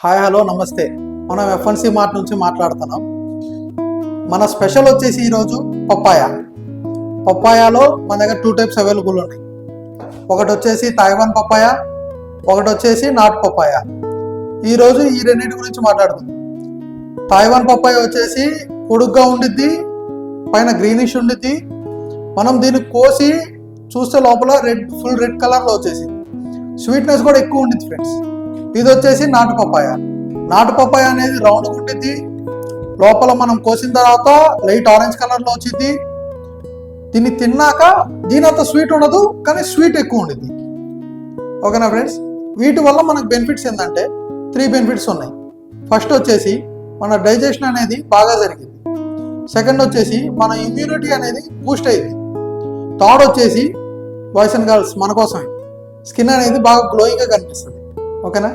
Hi hello నమస్తే. మనం FNC mart నుంచి మాట్లాడుతున్నాం. మన స్పెషల్ వచ్చేసి ఈరోజు పప్పాయాలో మన దగ్గర 2 టైప్స్ అవైలబుల్ ఉన్నాయి. ఒకటి వచ్చేసి తైవాన్ పప్పాయ, ఒకటి వచ్చేసి నాటు పప్పాయ. ఈరోజు ఈ రెండింటి గురించి మాట్లాడుకుందాం. తైవాన్ పప్పాయ వచ్చేసి పొడుగ్గా ఉండిద్ది, పైన గ్రీనిష్ ఉండిద్ది. మనం దీన్ని కోసి చూస్తే లోపల ఫుల్ రెడ్ కలర్లో వచ్చేసి స్వీట్నెస్ కూడా ఎక్కువ ఉండిద్ది ఫ్రెండ్స్. ఇది వచ్చేసి నాటు పప్పాయ అనేది రౌండ్గా ఉండిద్ది. లోపల మనం కోసిన తర్వాత లైట్ ఆరెంజ్ కలర్లో వచ్చింది. దీన్ని తిన్నాక దీని అంత స్వీట్ ఉండదు, కానీ స్వీట్ ఎక్కువ ఉండిద్ది. ఓకేనా ఫ్రెండ్స్? వీటి వల్ల మనకు బెనిఫిట్స్ ఏంటంటే 3 బెనిఫిట్స్ ఉన్నాయి. ఫస్ట్ వచ్చేసి మన డైజెషన్ అనేది బాగా జరిగింది. సెకండ్ వచ్చేసి మన ఇమ్యూనిటీ అనేది బూస్ట్ అయింది. థర్డ్ వచ్చేసి బాయ్స్ అండ్ గర్ల్స్ మన కోసమే స్కిన్ అనేది బాగా గ్లోయింగ్గా కనిపిస్తుంది. ఓకేనా?